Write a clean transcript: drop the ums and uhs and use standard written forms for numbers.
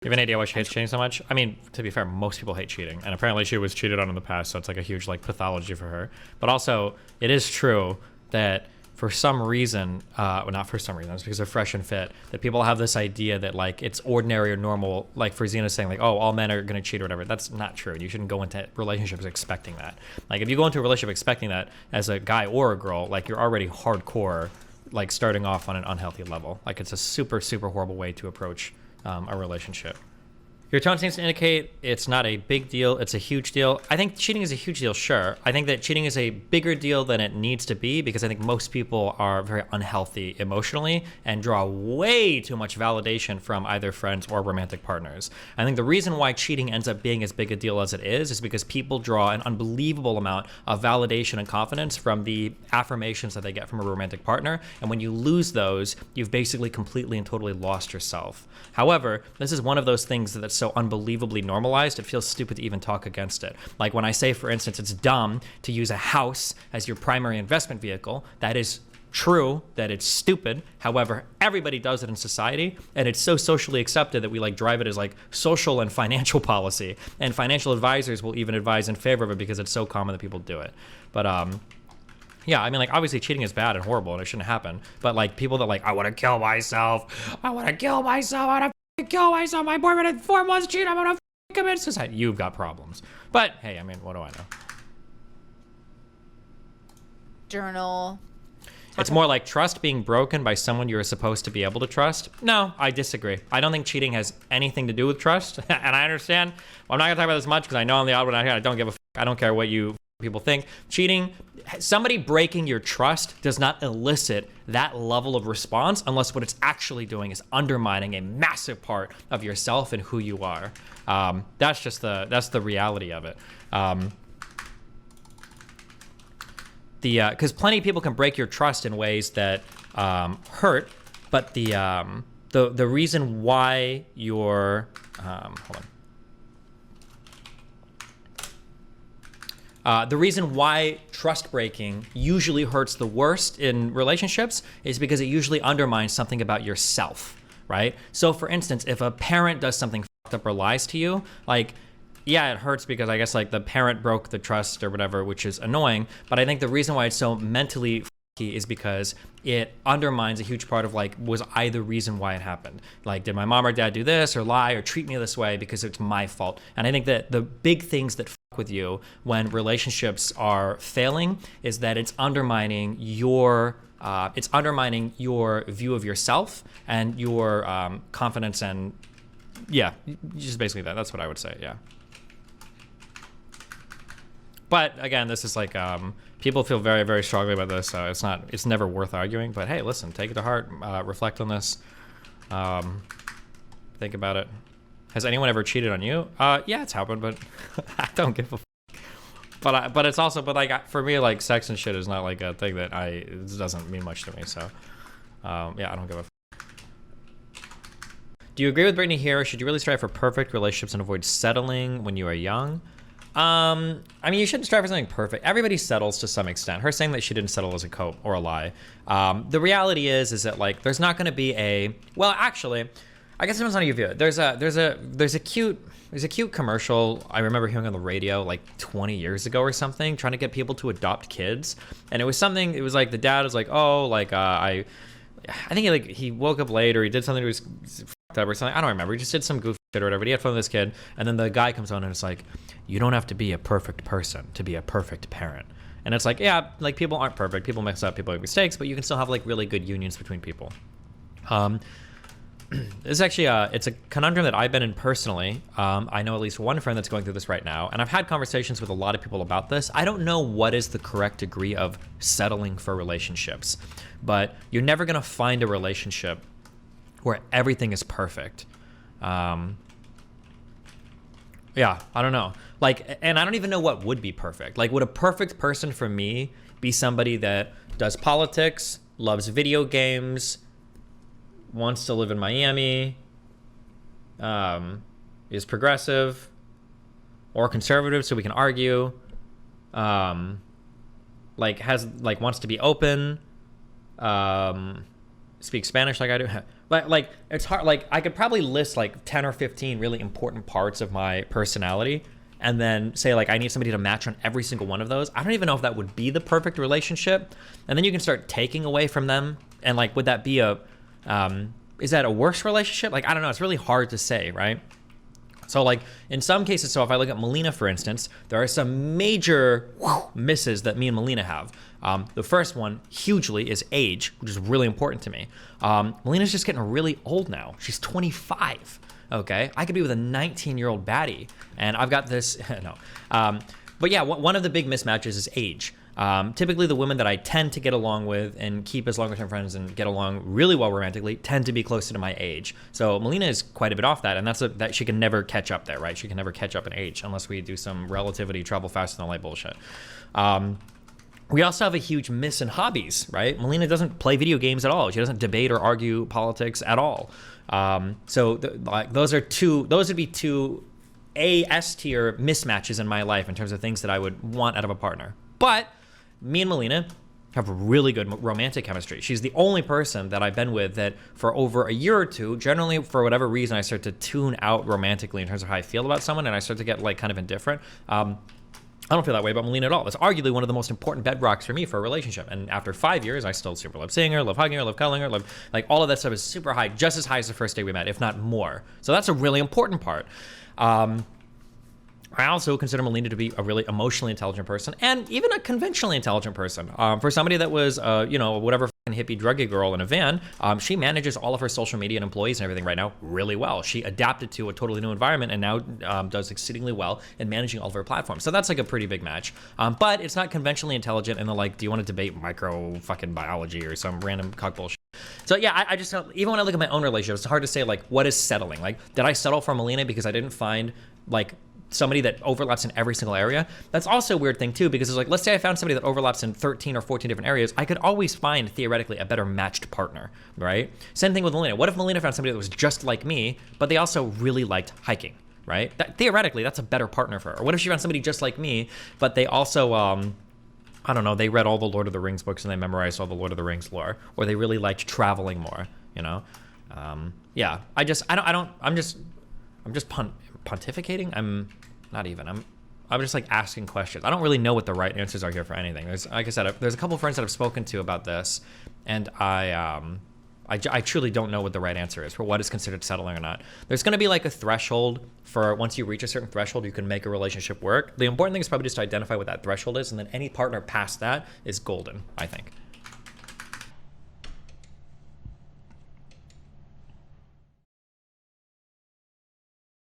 You have any idea why she hates cheating so much? I mean, to be fair, most people hate cheating, and apparently she was cheated on in the past, so it's like a huge like pathology for her. But also, it is true that for some reason, well, not for some reason, it's because they're fresh and fit, that people have this idea that like it's ordinary or normal, like for Xena saying like, oh, all men are gonna cheat or whatever. That's not true. You shouldn't go into relationships expecting that. Like if you go into a relationship expecting that as a guy or a girl, like you're already hardcore, like starting off on an unhealthy level. Like it's a super, super horrible way to approach a relationship. Your tone seems to indicate it's not a big deal, it's a huge deal. I think cheating is a huge deal, sure. I think that cheating is a bigger deal than it needs to be because I think most people are very unhealthy emotionally and draw way too much validation from either friends or romantic partners. I think the reason why cheating ends up being as big a deal as it is because people draw an unbelievable amount of validation and confidence from the affirmations that they get from a romantic partner. And when you lose those, you've basically completely and totally lost yourself. However, this is one of those things that's so unbelievably normalized, it feels stupid to even talk against it. Like when I say, for instance, it's dumb to use a house as your primary investment vehicle, that is true, that it's stupid. However, everybody does it in society, and it's so socially accepted that we like drive it as like social and financial policy. And financial advisors will even advise in favor of it because it's so common that people do it. But yeah, I mean, like, obviously cheating is bad and horrible and it shouldn't happen. But like people that like, I want to kill myself, I want to kill myself, I want to kill myself, my boyfriend in 4 months cheat, I'm gonna commit suicide. You've got problems. But hey, I mean, what do I know? Journal. It's more like trust being broken by someone you're supposed to be able to trust. No, I disagree. I don't think cheating has anything to do with trust. And I understand. Well, I'm not gonna talk about this much because I know I'm the odd one out here. I don't give a I don't care what you people think. Cheating, somebody breaking your trust does not elicit that level of response unless what it's actually doing is undermining a massive part of yourself and who you are. That's the reality of it. Because plenty of people can break your trust in ways that hurt, but the reason why you're hold on. The reason why trust breaking usually hurts the worst in relationships is because it usually undermines something about yourself, right? So for instance, if a parent does something fucked up or lies to you, like, yeah, it hurts because I guess like the parent broke the trust or whatever, which is annoying. But I think the reason why it's so mentally is because it undermines a huge part of like, was I the reason why it happened? Like, did my mom or dad do this or lie or treat me this way because it's my fault? And I think that the big things that fuck with you when relationships are failing is that it's undermining your view of yourself and your confidence, and yeah, just basically that's what I would say. Yeah. But again, this is like, people feel very, very strongly about this, so it's never worth arguing. But hey, listen, take it to heart, reflect on this, think about it. Has anyone ever cheated on you? Yeah, it's happened, but I don't give a f. But it's also, but like for me, like sex and shit is not like a thing that it doesn't mean much to me. So yeah, I don't give a f. Do you agree with Brittany here? Should you really strive for perfect relationships and avoid settling when you are young? I mean, you shouldn't strive for something perfect. Everybody settles to some extent. Her saying that she didn't settle as a cope or a lie. The reality is that like there's not going to be well, actually, I guess it depends on how you view it. There's a cute commercial I remember hearing on the radio like 20 years ago or something, trying to get people to adopt kids, and it was like the dad was like, oh, like I think he woke up late or he did something to his up or something. I don't remember. He just did some goofy shit or whatever. He had fun with this kid, and then the guy comes on and it's like, you don't have to be a perfect person to be a perfect parent. And it's like, yeah, like people aren't perfect. People mess up. People make mistakes, but you can still have like really good unions between people. This is actually it's a conundrum that I've been in personally. I know at least one friend that's going through this right now, and I've had conversations with a lot of people about this. I don't know what is the correct degree of settling for relationships, but you're never gonna find a relationship where everything is perfect. Yeah, I don't know. Like, and I don't even know what would be perfect. Like, would a perfect person for me be somebody that does politics, loves video games, wants to live in Miami, is progressive or conservative so we can argue, like wants to be open, speak Spanish like I do. But like it's hard. Like I could probably list like 10 or 15 really important parts of my personality, and then say like I need somebody to match on every single one of those. I don't even know if that would be the perfect relationship. And then you can start taking away from them, and like would that be a is that a worse relationship? Like I don't know. It's really hard to say, right? So like in some cases, so if I look at Melina, for instance, there are some major misses that me and Melina have. The first one hugely is age, which is really important to me. Melina's just getting really old now. She's 25. Okay, I could be with a 19-year-old baddie, and I've got this. No, but yeah, one of the big mismatches is age. Typically, the women that I tend to get along with and keep as longer-term friends and get along really well romantically tend to be closer to my age. So Melina is quite a bit off that, and that she can never catch up there, right? She can never catch up in age unless we do some relativity, travel faster than light bullshit. We also have a huge miss in hobbies, right? Melina doesn't play video games at all. She doesn't debate or argue politics at all. Those would be two S tier mismatches in my life in terms of things that I would want out of a partner. But me and Melina have really good romantic chemistry. She's the only person that I've been with that for over a year or two, generally for whatever reason, I start to tune out romantically in terms of how I feel about someone, and I start to get like kind of indifferent. I don't feel that way about Melina at all. It's arguably one of the most important bedrocks for me for a relationship. And after 5 years, I still super love seeing her, love hugging her, love cuddling her, love like all of that stuff is super high, just as high as the first day we met, if not more. So that's a really important part. I also consider Melina to be a really emotionally intelligent person, and even a conventionally intelligent person. For somebody that was, whatever fucking hippie druggy girl in a van, she manages all of her social media and employees and everything right now really well. She adapted to a totally new environment and now does exceedingly well in managing all of her platforms. So that's like a pretty big match. But it's not conventionally intelligent in the like, do you want to debate micro fucking biology or some random cock bullshit? So yeah, I just don't, even when I look at my own relationship, it's hard to say like, what is settling? Like, did I settle for Melina because I didn't find like somebody that overlaps in every single area? That's also a weird thing too, because it's like, let's say I found somebody that overlaps in 13 or 14 different areas, I could always find theoretically a better matched partner, right? Same thing with Melina. What if Melina found somebody that was just like me, but they also really liked hiking, right? Theoretically, that's a better partner for her. Or what if she found somebody just like me, but they also, I don't know, they read all the Lord of the Rings books and they memorized all the Lord of the Rings lore, or they really liked traveling more, you know? Yeah, I'm just pontificating. I'm just like asking questions. I don't really know what the right answers are here for anything. There's, like I said, there's a couple of friends that I've spoken to about this, and I truly don't know what the right answer is for what is considered settling or not. There's going to be like a threshold for once you reach a certain threshold, you can make a relationship work. The important thing is probably just to identify what that threshold is, and then any partner past that is golden, I think.